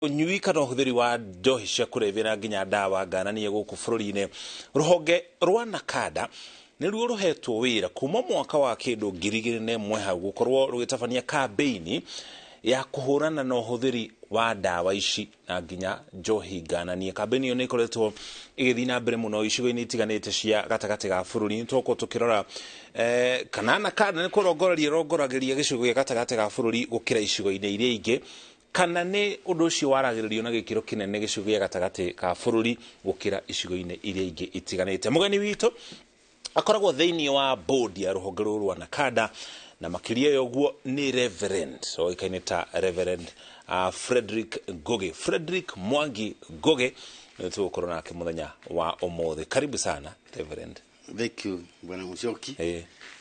Unyui kana uhuthiri wa njohi cia kurevera nginya ndawa ngananie guku bururi-ini ruhonge rwa NACADA niruo ruhetwo wira kuma mwaka wa kindu 2001 hau gukorwo rugitabania kambeini ya kuhurana na uhuthiri wa ndawa ici na nginya njohi ngananie. Kambeini iyo nikoretwo igithii na mbere muno icigo-ini itiganite cia gatagati ga bururi. Twako tukirora kana NACADA ni kurongoragia gicigo gia gatagati ga bururi gukira icigo-ini iria ingi, kana ni undu ucio waragiririo na gikiro kinene gicigo gia gatagati ka bururi gukira icigo-ini iria ingi itiganite. Mugeni witu akoragwo thiini wa board ya ruhonge ruru rwa NACADA na makiria yoguo ni Reverend ikaine ta Reverend Frederick Ngugi, Frederick Mwangi Ngugi tugukorwo nake muthenya wa umuthi. Karibu sana Reverend. Thank you bwana Muchoki.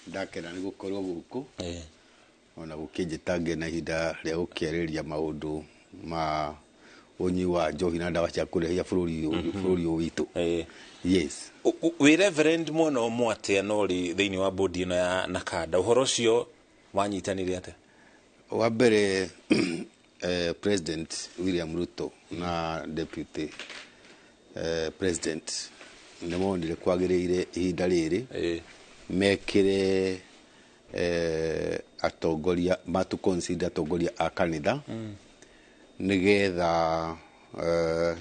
Ndakena ni gukorwo guku ona gukinjitange na hinda ria gukiariria maundu ma unyi wa njohi na ndawa cia kurehia bururi witu. Yes. We Reverend mwono mwate anori thiini wa board ino ya NACADA, uhoro ucio wanyitanire ate? Wa mbere President William Ruto na Deputy President nimonire kwagiriire ihinda riri mekire atongoria matu consider atongoria a kanitha nigetha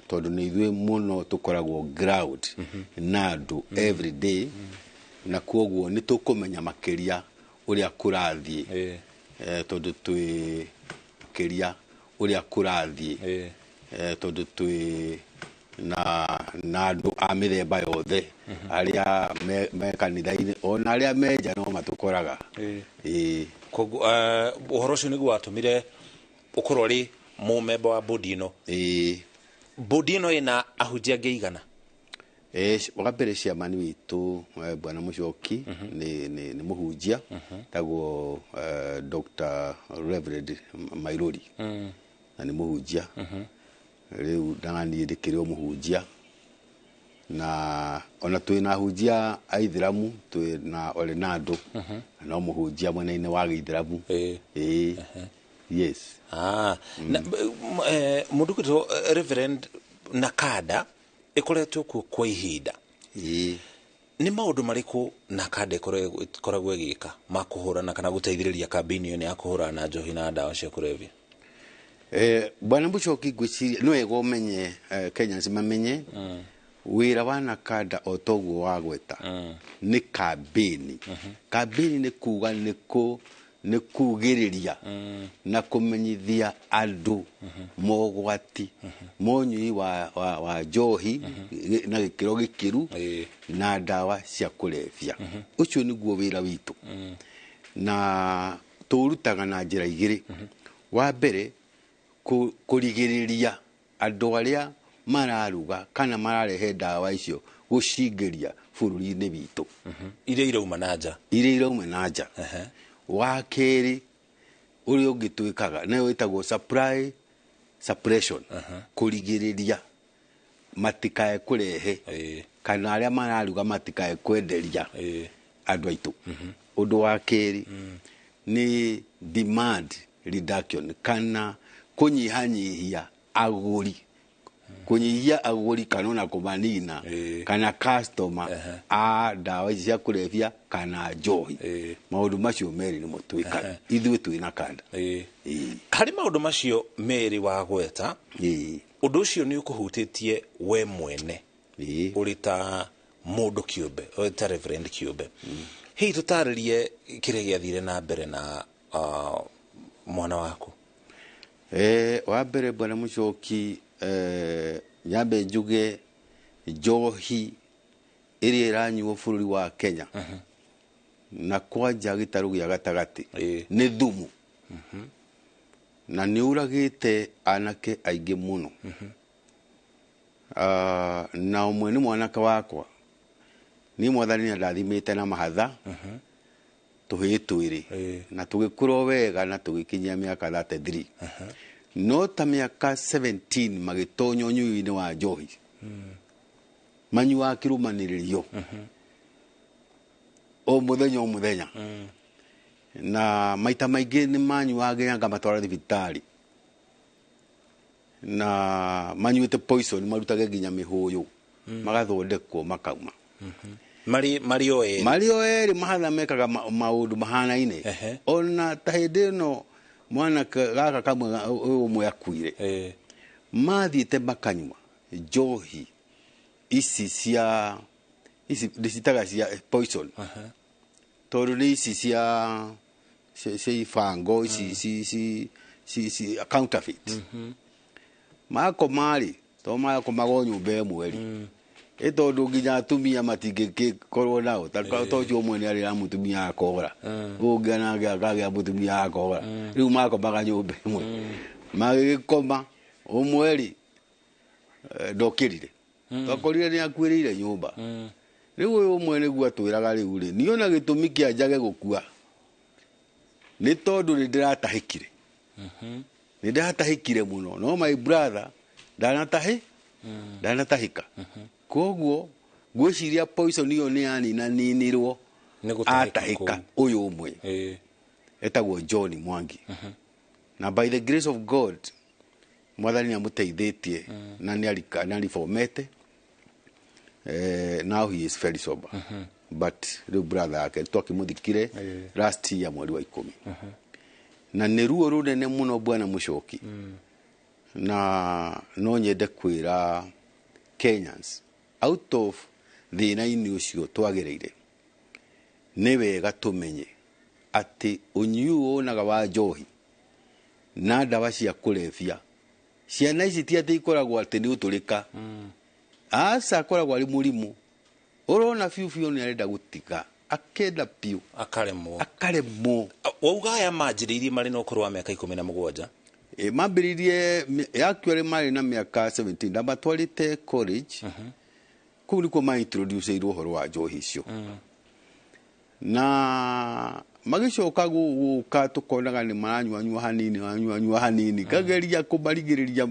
tondu ni ithuĩ muno tukoragwo ground na andu every day na koguo ni tukumenya makiria uria kurathie tondu twi makiria uria kurathie tondu twi na andu a mithemba yothe aria me kanitha-ini ona aria menja no matukoraga. Koguo uhoro ucio niguo watumire ukorwo ri mumemba wa board ino. Board ino ina ahunjia ngeigana? Wa mbere ciamani witu bwana Muchoki ni muhunjia tagwo Dr. Reverend Mairuri na ni muhunjia riu ndangani ndikire muhunjia na ona twina hunjia aithiramu twina olenado na muhunjia mwena-ini wa githiramu. Yes. Mundu kwitwo Reverend NACADA ikoretwo kwa ihinda. Ni maundu mariku NACADA ikoragwo igika ma kuhurana kana guteithiriria kambeini iyo ya kuhurana na njohi na ndawa cia kurevia? Bwana Muchoki gwiciria no ego menye Kenyans mamenye wira wa NACADA otoguo wa gweta ni kambeini. Kambeini ni kuga ni kugiriria na kumenyithia andu mogwati monyui wa njohi na gikiro gikiru na ndawa cia kurevia. Ucio niguo wira witu na turutaga na njira igiri. Wa mbere kurigiriria andu aria mararuga kana mararehe ndawa icio gucingiria bururi-ini witu iria irauma na nja. Wa keri uri ungitwikaga nayo itagwo supply suppression kurigiriria matikae kurehe kana aria mararuga matikae kwenderia andu aitu. Undu wa keri ni demand reduction kana kunyihanyihia aguri kana na kumanina kana customer a ndawa cia kurevia kana njohi. Maundu macio meri ni mutwika ithuĩ twĩ NACADA. Hari maundu macio meri wa gweta undu ucio ni ukuhutitie we mwene uri ta mundu kiumbe ta Reverend kiumbe. Hii tutaririe kiria giathire na mbere na mwana waku. Wa mbere bwana Muchoki nyambe njuge njohi iria iranyuo bururi wa Kenya na kwanja gitaru gia gatagati ni thumu na ni uragite anake aingi muno. Na umwe ni mwanake wakwa ni mwathani ndathimite na mahatha tuhitwiri na tugikuro wega na tugikinyia miaka 33 no ta miaka 17 magitonyo nyui-ini wa njohi manyua kirumaniririo o muthenya na maita maingi ni manyuaga ngamatwara thibitari na manyuite poison marutage nginya mihuyu magathondekwo makauma Mario eri mahatha mekaga maundu mahanaine ona ta hindi no mwana gaka kamwe umwe akuire mathiite makanywa njohi ici cia ndicitaga cia poison tondu ni ici cia ibango ici counterfeit makomari to makomaga nyumba ĩmwe ĩ tondu nginya atumia matingĩkorwo nao tocio ũmwe nĩ arĩra mũtumia akora ũngĩ anake akagĩa mũtumia akora rĩu makomaga nyumba ĩmwe magĩgĩkoma ũmwe rĩ ndokĩrire twakorire nĩ akuĩrĩire nyumba rĩu ũyũ ũmwe nĩguo atwĩraga rĩu rĩ niĩ ona gĩtũmi kĩa njage gũkua nĩ tondu nĩ ndĩratahĩkire mũno no my brother ndanatahĩka koguo ngwĩciria poison ĩyo nĩ yaninaninirwo atahĩka ũyũ ũmwe etagwo John Mwangi na by the grace of God mwathani nĩamũteithĩtie na nĩarifomete now he is very sober but rĩu brother yake twakĩmũthikire last year mweri wa 10 na nĩ ruo rũnene mũno Bwana Muchoki na no nyende kwĩra Kenyans out of thĩna-inĩ ũcio twagereire nĩ wega tũmenye atĩ ũnyui wonaga wa njohi na ndawa cia kũrebia ciana ici ti atĩ ikoragwo atĩ nĩ ũtũrĩka aca akoragwo arĩ mũrimũ ũrona biũ nĩ arenda gũtiga akenda piũ akaremwo wauga aya manjĩrĩirie marĩ na ũkũrũ wa mĩaka 17 mambĩrĩirie actually marĩ na mĩaka 17 na matwarĩte college kũu nĩkuo maintroduceirwo ũhoro wa njohi icio na magĩcoka gũka tũkonaga nĩ maranyua hanini kageria kũmarigĩrĩria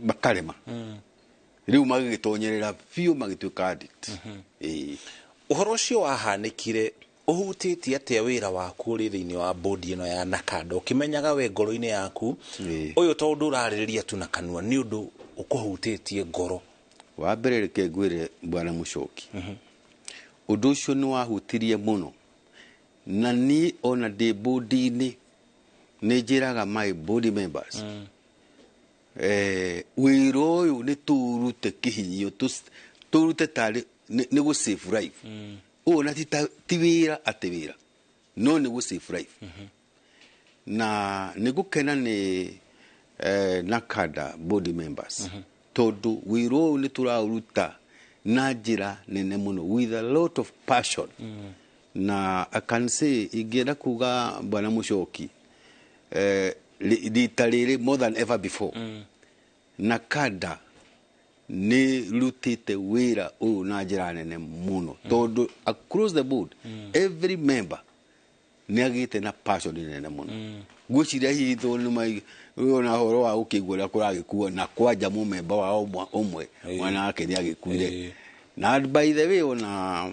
makarema rĩu magĩgĩtonyerera biũ magĩtuĩka addict ũhoro ũcio wahanĩkire ũhutĩtie atĩa wĩra waku ũrĩ thĩinĩ wa bodi ĩno ya NACADA ũkĩmenyaga we ngoro-inĩ yaku ũyũ tondũ ũrarĩrĩria tu na kanua nĩ ũndũ ũkũhutĩtie ngoro wa mbere reke ngwĩre Bwana Muchoki ũndũ ũcio nĩ wahutirie mũno na niĩ ona ndĩ bodi-inĩ nĩ njĩraga my body members wĩra ũyũ nĩ tũrute kĩhinyio tũrute tarĩ nĩ gũ save life ũũ na ti wĩra atĩ wĩra no nĩ gũ save life na nĩ gũkena nĩ NACADA body members tondu wĩra ũyũ nĩ tũraũruta na njĩra nene mũno with a lot of passion na I can say ingĩenda kuga Bwana Muchoki rita rĩrĩ more than ever before NACADA nĩ rutĩte wĩra ũyũ na njĩra nene mũno tondu across the board every member nĩ agĩte na passion nene mũno ngwĩciria hihi tondũ ona ũhoro wa gũkĩigua ũrĩa kũragĩkuo na kwanja mũmemba wa ũmwe mwana wake nĩ agĩkuire na by the way ona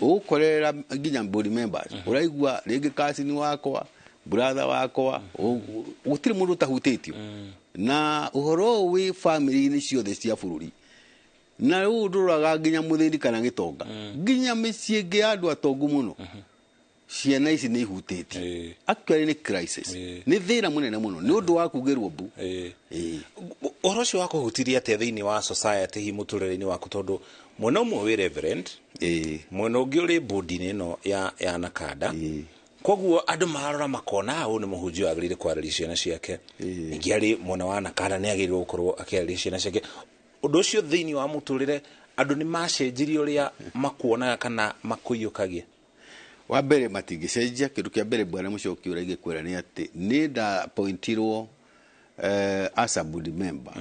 ũgũkorera nginya body members ũraigua rĩngĩ cousin wakwa brother wakwa gũtirĩ mũndũ ũtahutĩtio na ũhoro wĩ family-inĩ ciothe cia bũrũri na rĩu ndũraga nginya mũthĩni kana gĩtonga nginya mĩciĩ ĩngĩ ya andũ atongu mũno ciana ici nĩ ihutĩtio actually nĩ crisis nĩ thĩna mũnene mũno nĩ ũndũ wa kugĩrwo mbu ũhoro ũcio wakũhutirie atĩa thĩinĩ wa society hi mũtũrĩre-inĩ waku tondũ mwena ũmwe wĩ reverend mwena ũngĩ ũrĩ bodi-inĩ ĩno ya NACADA koguo andũ mararora makona ũũ nĩ mũhunjia wagĩrĩire kwarĩria ciana ciake ningĩ arĩ mwena wa NACADA nĩ agĩrĩirwo gũkorwo akĩarĩria ciana ciake ũndũ ũcio thĩinĩ wa mũtũrĩre andũ nĩ macenjirie ũrĩa makuonaga kana makũiyũkagia wa mbere matingĩcenjia kĩndũ kĩa mbere Bwana Muchoki ũrĩa ingĩkwĩra nĩ atĩ nĩ ndapointirwo as a body member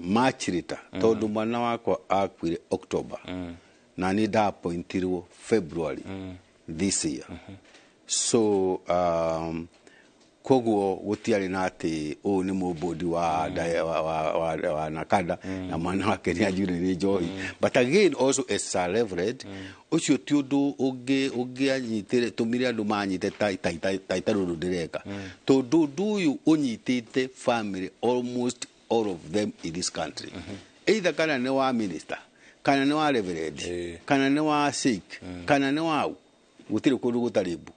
March rita tondu mwana wakwa akuire October na nĩ ndapointirwo February this year so koguo gutiari na ati o ni mubodi wa Nakada na mwana wake ni ajure ni Njohi. But again also as a reverend ucio ti undu ungi anyitire tumire andu manyite taitaru ndireka tondu nduyu unyitite family almost all of them in this country. Either kana ni wa minister, kana ni wa reverend, kana ni wa Sikh, kana ni wa gutire kundu gutaribu.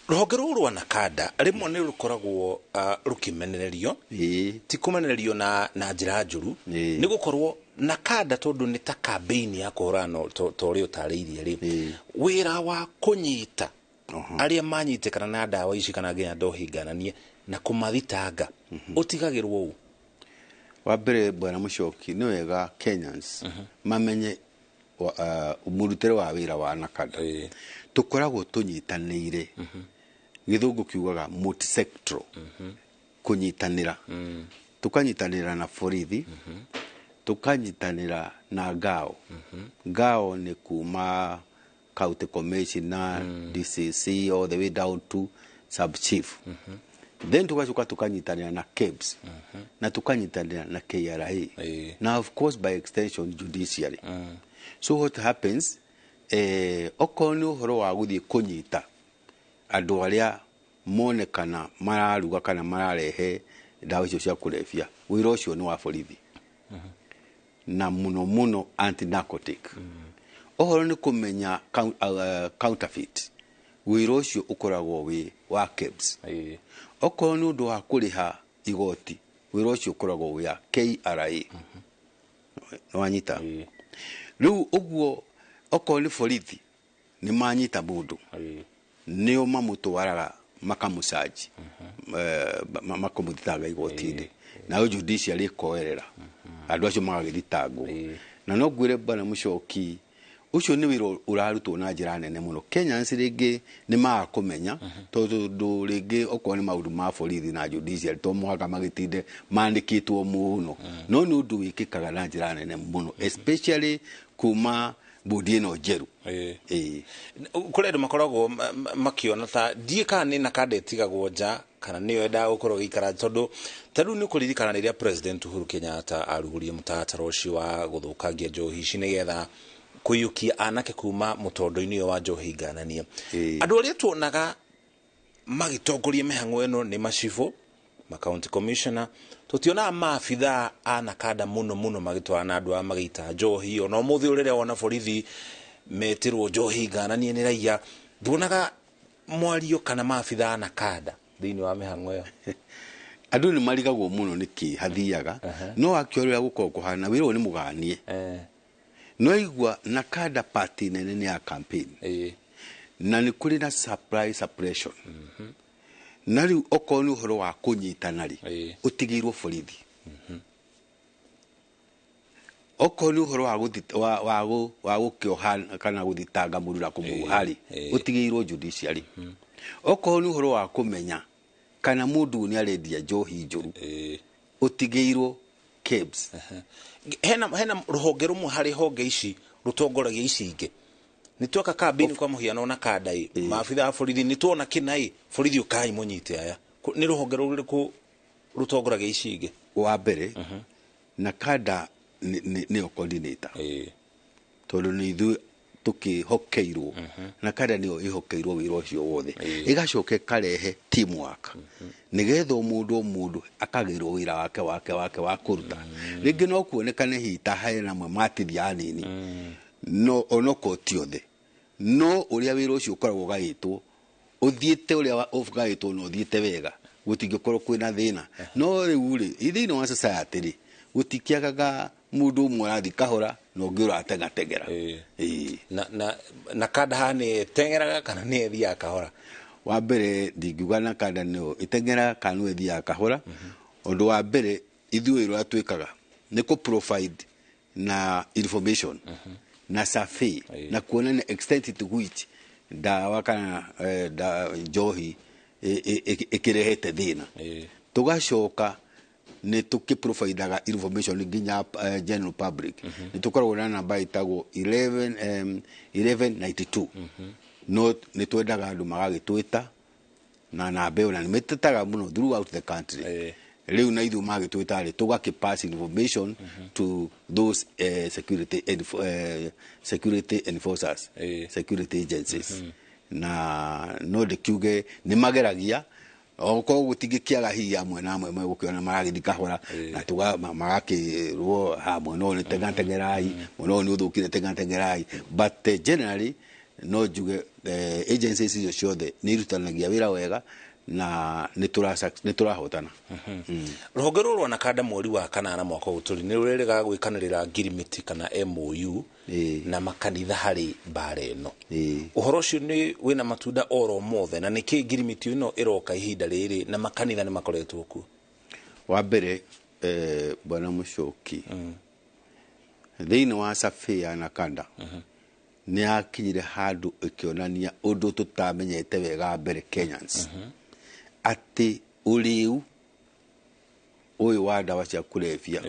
Ruhonge rwa Nakada rimwe ni rukoragwo rukimenererio ti kumenererio na njira njuru ni gukorwo Nakada tondu ni ta campaign ya kuhurana tori utariirie ri wira wa kunyita aria manyitikana na ndawa ici kana nginya ndohi ngananie na kumathitanga utigagirwo u wa mbere bwana Muchoki ni wega Kenyans mamenye umurutire wa wira wa Nakada tukoragwo tunyitanire githungu kiugaga multisectoral kunyitanira tukanyitanira na borithi tukanyitanira na ngao ni kuma county commissioner DCC all the way down to sub chief then tukanyitanira na KEBS na tukanyitanira na KRA now of course by extension judiciary so what happens okoni uhoro wa guthie kunyita andu aria monekana mararuga kana mararehe ndawa icio cia kurefia wira ucio ni wa borithi na muno anti narcotic ohoro ni kumenya counterfeit wira ucio ukoragwo wi wa KEBS okorwo ni undu wa kuriha igoti wira ucio ukoragwo wi ya KRA no wanyita riu uguo okorwo ni borithi ni manyita mundu nio mamutwaraga makamusaji makamutitaga igoti-ini na judiciary koerera andu acio magagithitangwo na no gwire bwana Muchoki ucio ni wira urarutwo na njira nene muno Kenyans ringi ni magakumenya tondu ringi okorwo ni maundu ma borithi na judiciary to muhaka magitinde mandikitwo muno no ni undu wikikaga na njira nene muno especially kuma bodi ino njeru kuri andu makoragwo makiona ta ndiika ni Nakada itigagwo nja kana niyo enda gukorwo gikara tondu tadu ni kuririkana riria president Uhuru Kenyatta arugurie mutatara ucio wa guthukangia njohi ici nigetha kuyukia anake kuma mutondo-ini wa njohi ngananie andu aria tuonaga magitongoria mihang'o ino ni macibo county commissioner tutiona maabitha a Nakada muno magitwana andu magita njohi ona muthi urire wona borithi metirwo njohi ngananie ni raia nduonaga mwario kana maabitha a Nakada thiini wa mihang'o iyo andu ni marigagwo muno niki hathiaga no akiorera gukorwo kuhana wira ni muganie no igwa Nakada party nene ni ya campaign na ni kuri na supply suppression na riu okorwo ni uhoro wa kunyitana ri utigirwo borithi okorwo ni uhoro wa gukioha kana guthitanga murura kumuhari utigirwo judiciary okorwo ni uhoro wa kumenya kana mundu ni arendia njohi njuru utigirwo KEBS hena ruhonge rumwe hari honge ici rutongoragia ici ingi nitwaka campaign kwa muhiano Nakada maabitha a borithi nitwona kinai borithi ukai munyite aya ni ruhonge ruriku rutongoragia ici ingi wa mbere Nakada ni coordinator tondu ni ithu tukihokeirwo Nakada niyo ihokeirwo wira ucio wothe igacoke karehe teamwork nigetha mundu akagirwo wira wake wa kuruta ringi no kuonekane hita haena mwe matithia anini no onoko tiothe no uria wira ucio ukoragwo gaitwo uthiite uria ugaitwo no uthiite wega gutingikorwo kwina thina no riu ri ithiini wa society ri gutikiagaga mundu umwe arathi kahora no ngira atengatengera na Nakada hani tengeraga kana ni ethia kahora wa mbere ndingiuga Nakada no itengera kana ethia kahora undu wa mbere ithuĩ wĩra twikaga ni ku provide na information na survey na kuona na extent to which dawa kana njohi ikirehete thina tugacoka ni tukiprovidaga information nginya general public ni tukoragwo na namba itagwo 1192 no ni twendaga andu magagitwita na mbeo na nimetetaga muno throughout the country riu na ithu magitwitari tugakipass information to those security enforcers security agencies na no de kiuge ni mageragia oko gutigikiaga hiya amwe na amwe gukiona maragithii kahora na tuga magakirwo hamwe no ni tegantegerai no ni uthukire tegantegerai but generally no juge agencies icio ciothe ni irutanagia wira wega na niturahotana ruhonge ruru na kada mweri wa kanana mwaka uturi ni rurega gwikanirira ngirimiti kana MOU na makanitha hari bare no uhoro ucio ni wina matunda oro mothe na niki ngirimiti ino iroka ihinda riri na makanitha ni makoretwo ku wa mbere bwana Muchoki thiini wa Safia na Kanda ni akinyire handu ikionania undu tutamenyete wega mbere Kenyans ati uliu uyu wa ndawa cia kulevya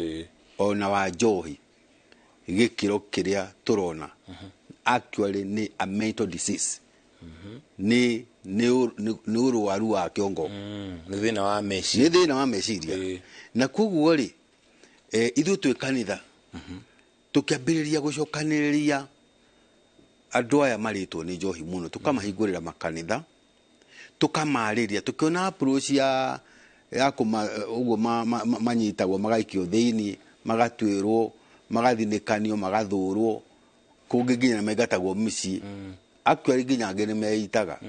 ona wa njohi gikiro kiria turona actually ni a mental disease ni urwaru wa kiongo ni thina wa meciria na koguo ri ithu twi kanitha tukiambiriria gucokaniria andu aya maritwo ni njohi muno tukamahingurira makanitha tukamariria tukiona approach ya kuma uguo manyitagwo magaikio thiini magatwirwo magathinikanio magathurwo kungi nginya megatagwo micii actually nginya ngene meitaga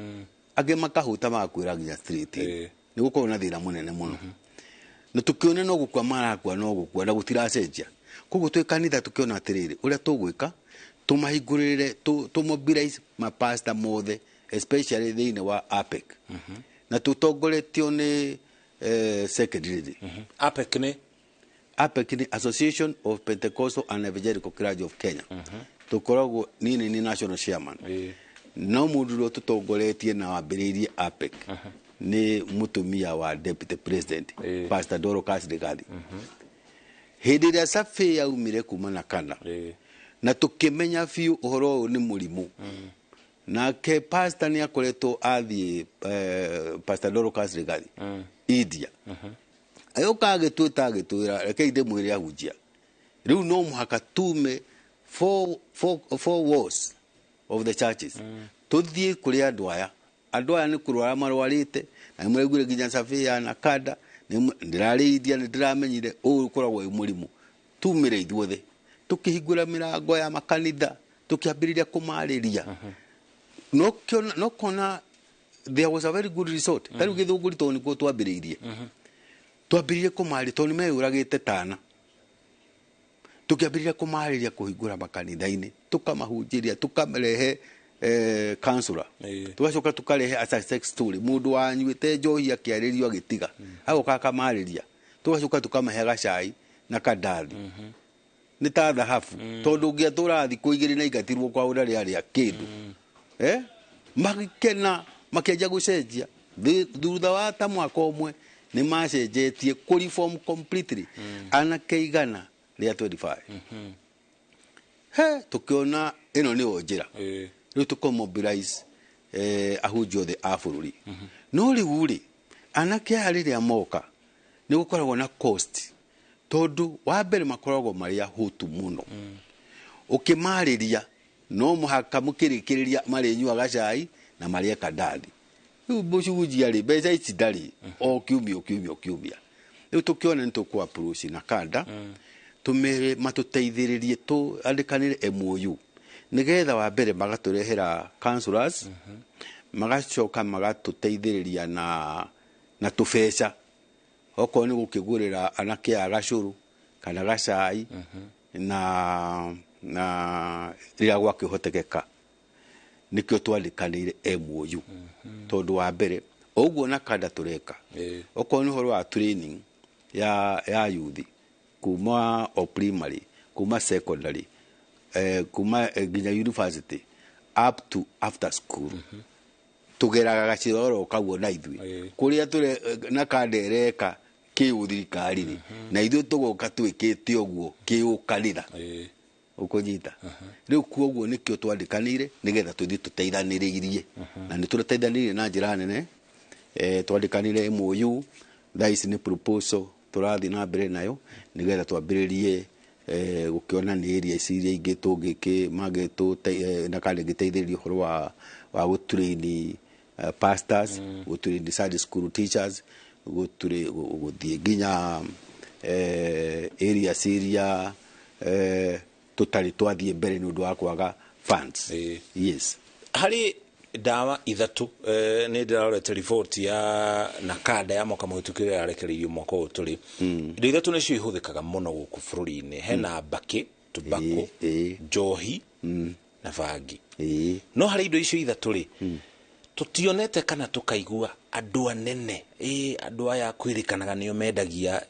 age makahuta makwira nginya street ni gukorwo na thina munene muno na tukiona no gukwa marakwa no gukwa na gutiracenjia koguo twi kanitha tukiona atiriri uria tugwika tumahingurire tumobilize mapasta mothe especially thiini wa APEC na tutongoretio ni secretary APEC ni Association of Pentecostal and Evangelical Clergy of Kenya tukoragwo nini ni national chairman no mundu tutongoretie na wambiririe APEC ni mutumia wa deputy president Pastor Dorcas Rigathi hindi ria Safia yaumire kuma na Kanda na tukimenya fiu uhoro ni murimu na ke pastor ni akoretwo athie Pastor Dorcas Rigathi India ayo kagitwita agitwira reke inde mwiri ahunjia riu no muhaka tume four walls of the churches tuthie kuri andu aya ni kurwara marwarite na mwegure nginya Safia na Kanda ndirariithia ndiramenyire ukoragwo murimu tumire ithuothe tukihingura mirango ya makanitha tukiambiriria kumariria no kona there was a very good result tari githunguri to ni ko twambiririe kumari to ni meyuragite tana tukiambiriria kumariria kuhingura makanitha-ini tukamahunjiria tukamerehe counselor tugacoka tukarehe as a sex story mundu wanyuite njohi akiaririo agitiga agoka kamariria tugacoka tukamahe gacai na kandathi ni ta dhahabu tondu ngiatura thiku igiri na igatirwo kwa urari aria kindu magikena makianjia gucenjia thutha wa ta mwaka umwe ni macenjetie ku reform completely anake igana ria 25 tukiona ino ni onjira riu tukomobilize ahunjia othe a bururi no riu ri anake ariria moka ni gukoragwo na cost tondu wa mbere makoragwo maria hutu muno ukimariria no muhaka mukirikiriria marinyua gacai na maria kandathi riu bucunjia ri mbeca ici ndari o kiumia riu tukiona ni tukwa approach na Kanda tumere matuteithiririe tu andikanire MOU nigetha wa mbere magaturehera counselors magacoka magatuteithiriria na tubesha oko ni gukigurira anake agacuru kana gacai na ria gwakihotekeka nikyo twandikanire MOU tondu wa mbere uguo na Kanda tureka oko ni horo wa training ya youth kuma o primary kuma secondary kuma nginya university up to after school tugeraga gaciroro kaguo na ithui kuria tule na Kanda ereka kiuthirikari na ithui tugoka twikite uguo kiukanitha ukunyita riu kuoguo nikyo twandikanire nigetha tuthii tuteithaniririe na ni turateithanirie na njira nene twandikanire MOU thaa ici nĩ proposal tũrathiĩ na mbere nayo nĩgetha twambĩrĩrie gũkĩona nĩ area ici iria ingĩ na kandi gĩteithĩrĩria ũhoro wa gũtrain pastors gũtrain Sunday school teachers gũthiĩ nginya area iria tũtarĩ twathiĩ mbere nĩ ũndũ wa kwaga funds. Yes. Harĩ dawa ithatu nĩ ndĩrarorete report ya NACADA ya mwaka mũhĩtũku yarekereirio mwaka ũyũ tũrĩ indo ithatu nĩcio ihũthĩkaga mũno gũkũ bũrũri-inĩ hena mbakĩ tobacco njohi na bangi no harĩ indo icio ithatu rĩ tutionete kana tukaigua andũ anene andũ aya kwĩrĩkanaga nĩo mendagia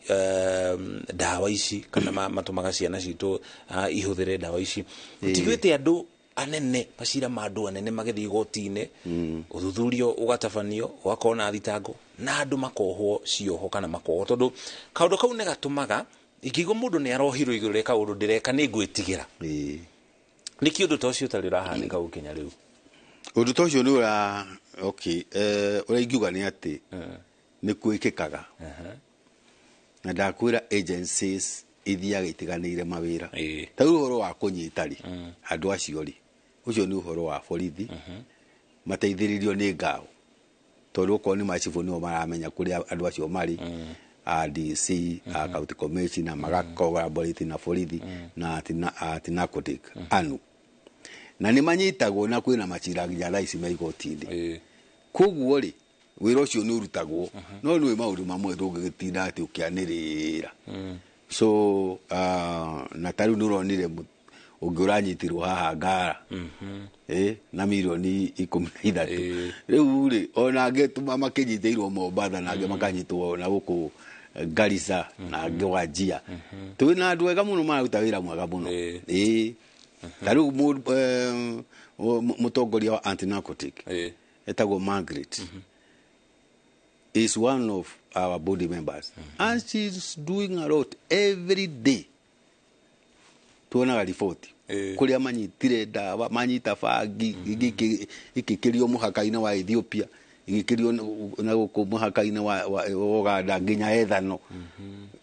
dawa ici kana matumaga ciana citũ ihũthĩre dawa ici tiguĩte andũ anene macira ma andũ anene magĩthiĩ igoti-inĩ ũthuthurio ũgatabanio ũgakona thitango na andũ makohwo cioho kana makohwo tondũ kaũndũ kau nĩ gatũmaga ingĩigua mũndũ nĩ arohirwo igũrũ rĩa kaũndũ ndĩreka nĩ ngwĩtigĩra nĩkĩ ũndũ ta ũcio ũtarĩ ũrahanĩka gũkinya rĩu ũndũ ta ũcio nĩ ũrĩa ingiuga nĩ atĩ nĩ kwĩkĩkaga na ndakwĩra agencies ithiaga itiganĩire mawĩra ta rĩu ũhoro wa kũnyita rĩ andũ acio rĩ ũcio nĩ ũhoro wa borithi mateithĩrĩrio nĩ ngao tondũ okorwo nĩ macibũ nĩo maramenya kũrĩa andũ acio marĩ DC county commissioner magacollaborate na borithi na narcotic anu na nĩ manyitagwo na kwĩna macira nginya thaa ici me igoti-inĩ koguo rĩ wĩra ũcio nĩ ũrutagwo no nĩ maũndũ mamwe ndũngĩgĩtinda atĩ ũkĩanĩrĩra so na tarĩu nĩ ũronire ũngĩ ũranyitirwo haha Ngara na milioni 13 rĩu rĩ ona angĩ makĩnyitĩirwo Mombatha na angĩ makanyitwo na gũkũ Garissa na angĩ Wajir twĩna andũ ega mũno mararuta wĩra mwega mũno tarĩu mũtongoria wa anti-narcotic etagwo Margaret is one of our body members and she's doing a lot every day tuonaga riboti kũrĩa manyitire ndawa manyita bangi igĩkĩrio mũhaka-inĩ wa Ethiopia igĩkĩrio na gũkũ mũhaka-inĩ wa Uganda nginya ethano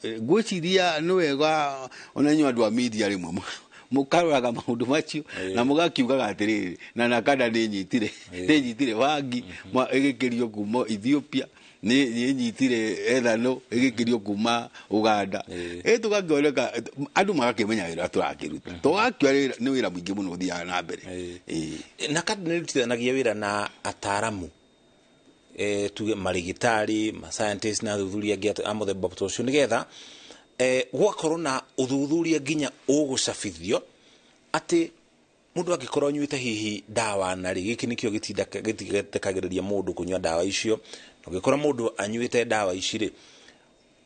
ngwĩciria nĩ wega ona inyuĩ andũ a media rĩmwe mũkaroraga maũndũ macio na mũgakiugaga atĩrĩrĩ na NACADA nĩnyitire bangi igĩkĩrio kuma Ethiopia nĩ nyitire ethano igĩkĩrio kuma Uganda tũgakĩoneka andũ magakĩmenya wĩra tũrakĩruta tũgakĩoya nĩ wĩra mũingĩ mũno ũthiaga na mbere NACADA nĩ ĩrutithanagia wĩra na ataaramu tuge marigitari ma scientists na athuthuria angĩ a mũthemba ũcio nĩgetha gwakorwo na ũthuthuria nginya ũgũcabithio atĩ mũndũ angĩkorwo anyuĩte hihi dawa na rĩ gĩkĩ nĩkĩo gĩtigetekagĩrĩria mũndũ kũnyua dawa icio ũngĩkora mũndũ anyuĩte dawa ici rĩ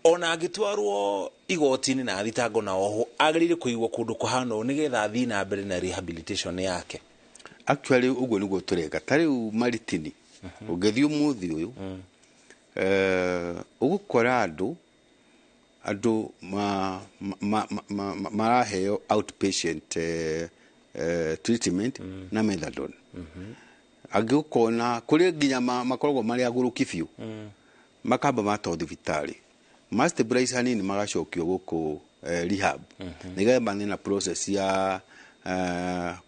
ona angĩtwarwo igoti-inĩ na thitango na oho agĩrĩire kũigwo kũndũ kũhana ũũ nĩgetha athiĩ na mbere na rehabilitation yake actually ũguo nĩguo tũreka ta rĩu Maritini ũngĩthiĩ ũmũthĩ ũyũ ũgũkora andũ maraheo outpatient treatment na methadone angĩ ũkona kũrĩ nginya makoragwo marĩ agũrũki biũ makamba matwa thibitarĩ mastabilize hanini magacokio gũkũ rehab nĩgetha mane na process ya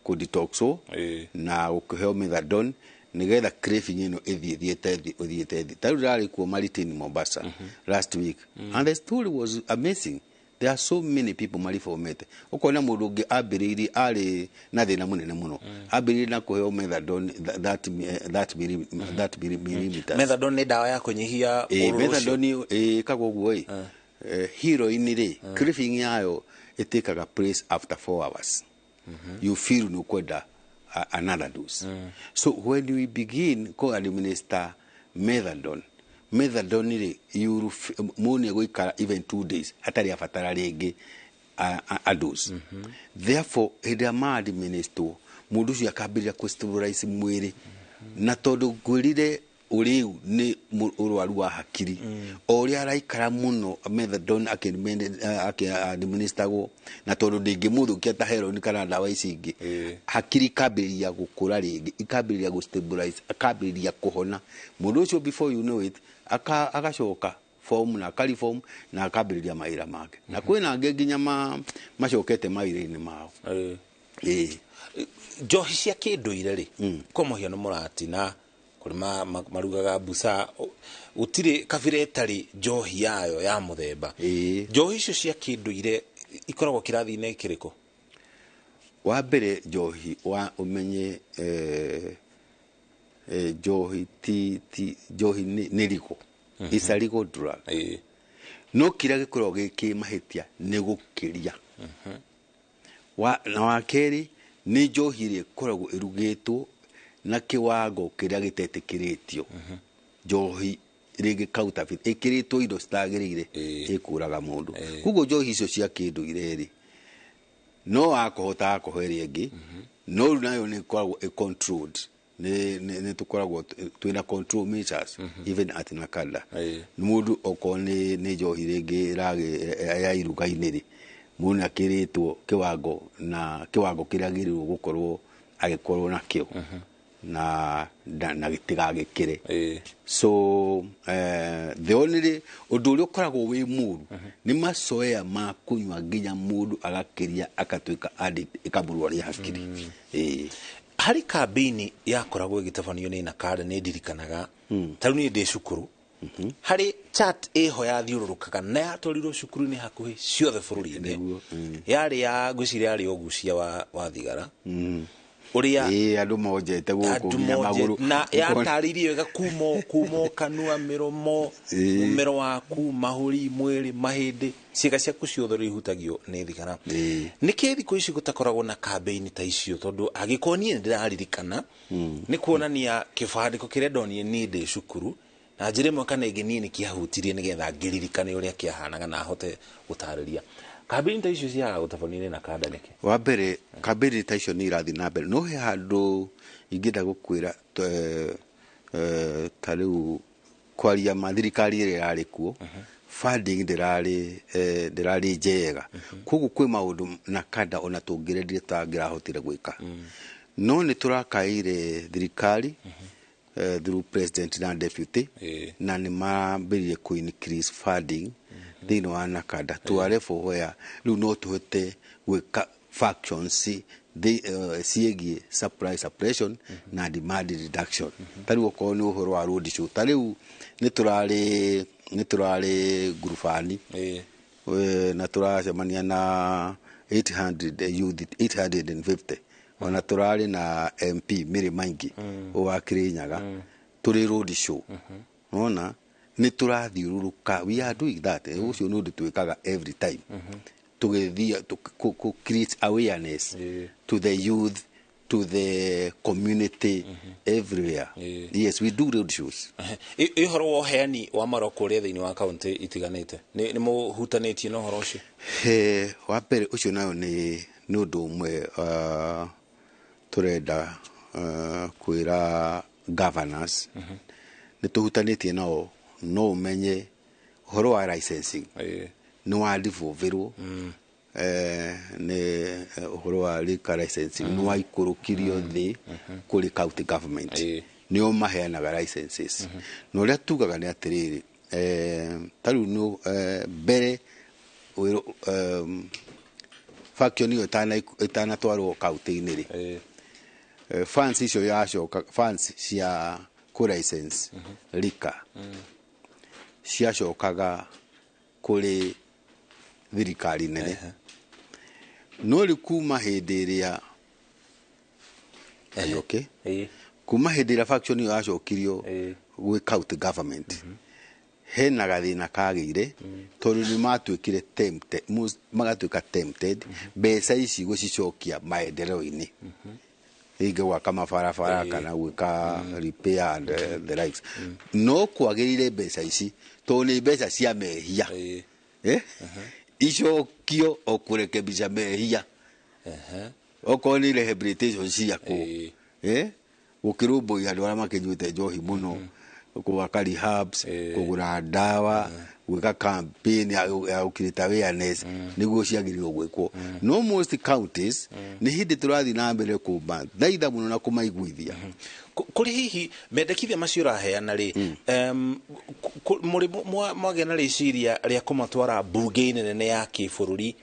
kũdetoxo na gũkĩheo methadone nĩgetha craving ĩno ũthiĩte thĩ tarĩu ndĩrarĩ kuo Maritini Mombasa last week and the story was amazing. There are so many people marifomete ukona mũndũ ũngĩ ambĩrĩirie arĩ na thĩna mũnene mũno ambĩrĩirie na kũheo methadone that millimeters methadone nĩ dawa ya kũnyihia ũrũrũ methadone kagwo ũguo heroin rĩ craving yayo ĩtĩkaga place after 4 hours you feel no kwenda another dose so when we begin to administer methadone rĩ mũndũ gũikara even 2 days hatarĩ abatara rĩngĩ a dose therefore hĩndĩ ma administer mũndũ ũcio akambĩrĩria kũstabilize mwĩrĩ na tondũ ngwĩrire uriu ni urwaru wa hakiri ori araikara muno methadone administer na tondu ndingimuthukia ta heroin kana ndawa ici ingi hakiri kabiria gukura ringi ikabiria gu stabilize akabiria kuhona mundu ucio before you know it agacoka form na kari form na akabiria maira make na kwina nginya macokete maira-ini mao njohi cia kinduire ri kwa muhiano muratina kuri marugaga busa utire kabira etari njohi yayo ya muthemba njohi icio cia kinduire ikoragwo kirathi-ini kiriko wa mbere njohi wa umenye njohi njohi ni riko is a legal drug no kira gikorwo giki mahitia ni gukiria na wa keri ni njohi ri koragwo irugitwo na kiwango kiria gitetikiritio njohi ringi counterfeit ikiritwo indo citagirire ikuraga mundu kugo njohi icio cia kinduire ri no akohota akoheria ingi no nayo ni koragwo controlled ni tukoragwo twina control measures even at Nakada mundu okoni ni njohi ringi ya iruga-ini ri mundu akiritwo kiwango kiria girirwo gukorwo agikorwo nakio na gitigagikire so the only undu uri ukoragwo wi muru ni masoea ma kunywa nginya mundu agakiria akatuika addict ikaburwa ri hakiri hari kambini yakoragwo igitabanio ni Nakada ni ndirikanaga taru ni ndi cukuru hari chat eho yathiururukaga na yatorirwo cukuru ni hakuhi ciothe bururi-ini yari ya gwiciria yari ogucia wa thigara uria andu mojete guku nya maguru na yataririe wega kumo kanua miromo mumero waku mahuri mwiri mahindi ciega ciaku ciothe rihutagio ni thigara niki thiko ici gutakoragwo na campaign ta icio tondu agikonie ndiraririkana ni kuonania kibandiko kiria ndonire ni ndi cukuru na njire mo kana ingi nini kiahutirie nigetha ngiririkane uria kiahanaga na hote gutariria campaign ta icio cia gutabanire na Nakada niki wa mbere campaign ta icio ni irathi na mbere no he handu ingida gukwira tariu kwaria mathirikari ire yari kuo funding ndirari njega kugu kwi maundu Nakada ona tungirendire tangirahotire gwika no ni turakaire thirikari through president na deputy na ni mambirie ku increase funding thini wa Nakada to a level where riu no tuhote gwika factions ciegi supply suppression na demand reduction tari uko ni uhoro wa road show tariu ni turari grupani na turacemania na 800 youth 850 ona turari na MP Miri Maingi wa Kirinyaga turi road show ona ni turathiururuka we are doing that ucio no twikaga every time tugethia to create awareness to the youth to the community everywhere yes we do road shows ihoro wo heani wa maroko ria thini wa county itiganite ni muhutanitie no horo ucio wa mbere ucio nayo ni undu umwe turenda kwira governors ni tuhutanitie nao no umenye horo wa licensing ni wa divoverwo ni horo wa liquor licensing ni wa ikurukirio thi kuri county government ni o maheanaga licenses no ria tugaga ni atiriri taru no bere faction yo tana twaro county-ini ri fans icio yacoka fans cia ku license liquor ciacokaga kuri thirikari nene no ri kuma hindi iria okay kuma hindi iria faction yo yacokirio gwi county government hena gathina kagire tondu ni matwikire tempted magatwika tempted mbeca ici gucicokia maendeleo-ini ige waka mabarabara kana gwika repair and the likes no kwagirire mbeca ici to ni mbeca cia mehia icokio okurekebisha mehia okoni rehabilitation cia ku gukirumbuia andu aria makinyuite njohi muno kugaka rehabs kugura ndawa gwika campaign ya ukirita awareness niguo ciagiririo gwikwo no most counties ni hindi turathi na mbere kumba thaitha muno na kumaiguithia kuri hihi mendekithia macio raheana ri muri mwagena riciria ria kumatwara bunge-ini nene ya kibururi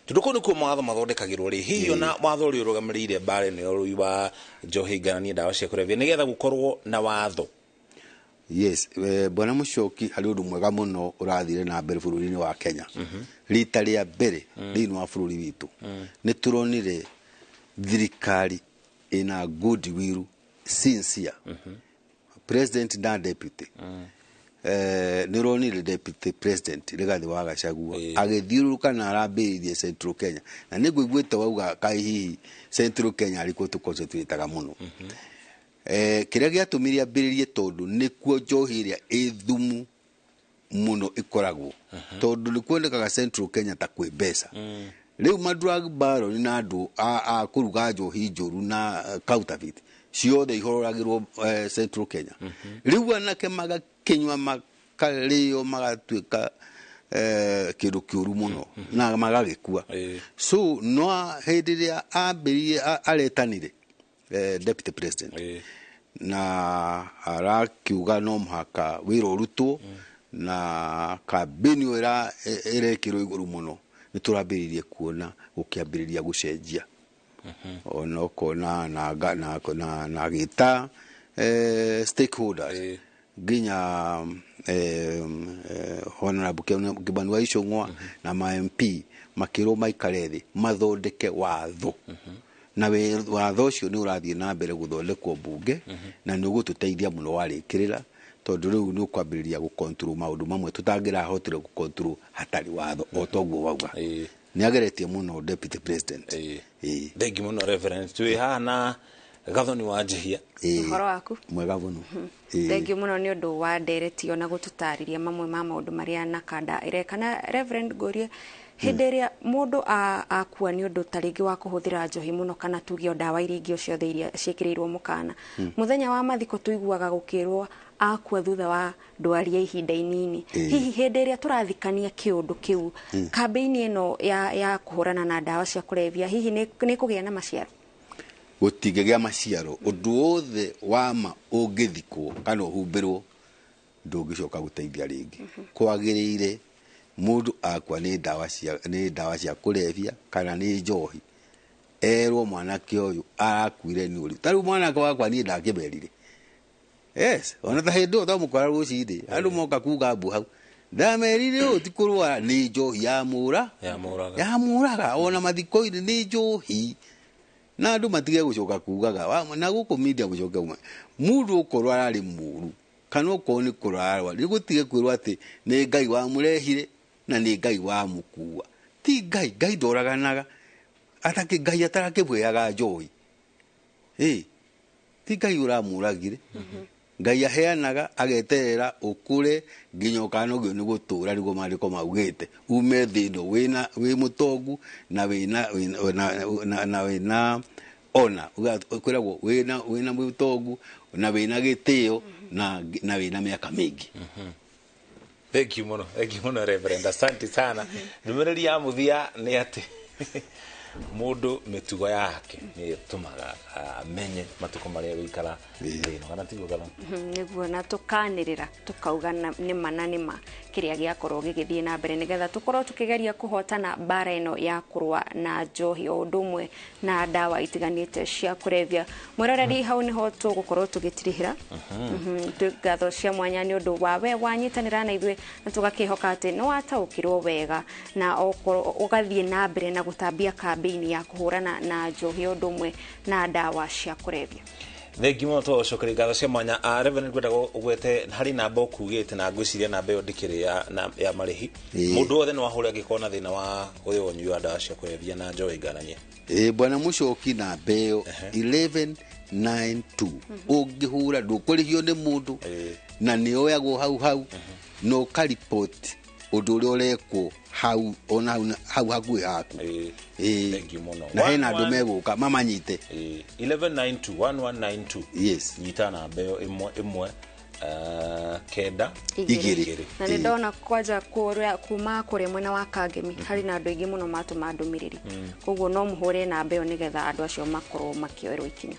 tundu kuu nikuo mawatho mathondekagirwo ri hihi ona watho uria urugamirire mbare ni urui wa njohi ngarania ndawa cia kurebia nigetha gukorwo na watho. Yes, bwana Muchoki hari undu mwega muno urathire na mbere bururi-ini wa Kenya rita ria mbere thiini wa bururi witu ni turonire thirikari ina goodwill sincere president na deputy ni ronire deputy president Rigathi wa Gachagua agithiuruka na arambiririe Central Kenya na niguiguite wauga kai hihi Central Kenya ariko tukoncentrataga muno kiria giatumiria ambiririe tondu nikuo njohi iria ithumu muno ikoragwo tondu nikuonekaga Central Kenya ta kwi mbeca riu madrag baron na andu a kuruga njohi njuru na counterfeit ciothe ihororagirwo Central Kenya riu anake magakinywa makarĩo magatuĩka kindu kiuru muno na magagikua so no hĩndĩ ĩrĩa ambĩrĩrie aretanire deputy president na arakiuga no muhaka wira urutwo na kambini ira irekirwo iguru muno niturambiririe kuona gukiambiriria gucenjia ono kona na gita stakeholders ginya honorable Kibani wa Icũng'wa na ma MP makiro maikarethi mathondeke watho na watho ucio ni urathie na mbere guthondekwo bunge na ni ugututeithia muno warikirira tondu riu ni ukwambiriria gu control maundu mamwe tutangira hotire gu control hatari watho otoguo wauga ni ageretie muno deputy president thengi muno reverend twi hana gathoni wa njihia horo waku mwega muno thengi muno ni undu wa nderetio na gututariria mamwe ma maundu maria nakada irekana reverend Goria hindi iria mundu akua ni undu taringi wa kuhuthira njohi muno kana tugio ndawa iria ingĩ ciothe iria cikirirwo mukana muthenya wa mathiko tuiguaga gukirwo akua thutha wa ndwari ya ihinda inini hihi hindi iria turathikania kiundu kiu campaign ino ya kuhurana na ndawa cia kurevia hihi ni kugia na maciaro gutigegia maciaro undu wothe wama ungithikwo kana uhumbirwo ndungicoka guteithia ringi kwagirire mundu akwa ni ndawa cia kurevia kana ni njohi erwo mwanake uyu arakuire ni uri tariu mwanake wakwa ni ndakimerire yes ona ta hindu tho mukora rucindi andu moka kuga mbu hau ndamerire uti kurwa ni njohi yamuraga ona mathiko-ini ni njohi na andu matige gucoka kugaga na guku media gucoka mundu ukorwo arari muru kana ukorwo ni kurarwa ni gutige kwirwo ati ni Ngai wa murehire na ni Ngai wa mukua ti Ngai ndoraganaga atake Ngai atarakibweaga njohi ti Ngai uramuragire Ngai aheanaga ageterera ukure nginya ukanogio ni gutura nigo mariko maugite ume thino wi mutongu na wina ona ukwiragwo wina mutongu na wina gitio na wina miaka mingi thank you muno reverend asante sana ndumiriri ya muthia ni ati mundu mitugo yake ni tumaga amenye matuko maria wikara thino kana tigo kana niguo na tukanirira tukauga ni mananima kiria giakorwo gigithie na mbere nigetha tukorwo tukigeria kuhotana bara ino ya kurwa na njohi o ndumwe na ndawa itiganite cia kurevia mweroreri hau niho tugukorwo tugitirihira tugatho cia mwanya ni undu wa we wanyitanira na ithwe na tugakihoka ati no ataukirwo wega na ugathie na mbere na gutambia campaign ya kuhurana na njohi o ndumwe na ndawa cia kurevia thengi muno tucokeri ngatho cia mwanya reverend gwenda ugwete hari namba ukugite na ngwiciria namba yo ndikiri ya marihi mundu wothe no ahura gikona thina wa uyu wonyui wa ndawa cia kurevia na njohi ngaranie bwana Muchoki na mbeo 1192 ungihura ndukurihio ni mundu na ni oyagwo hau no karipoti undu uria urekwo hau ona hau hakuhi haku thank you muno na hena andu meguka mamanyite 1192 1192 yes nyita na mbeo imwe kenda igiri na nä ndona kwanja kuma kå rä mwena wa Kangemi harä na andå aingä må no matå ndå mä rä ri koguo no må hå re namba ä yo nä getha andå acio makorwo makioerwo ikinya.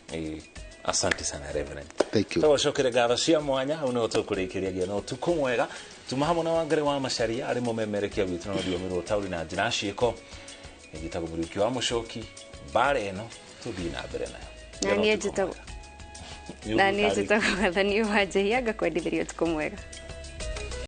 Asante sana Reverend. Thank you. Tũgũcokere ngatho cia mwanya hau nĩho tũkũrĩkĩrĩria na ũtukũ mwega tuma hamwe na Wangari wa Macharia arĩ mũmemerekia witũ na rũthiomi rwa taũri na njĩra ciĩko ngĩtagwo Mũriũki wa Mũchoki mbara ĩno tũthiĩ na mbere nayo na niĩ njĩtagwo Gathani wa Njehia ngakwendithĩria ũtukũ mwega.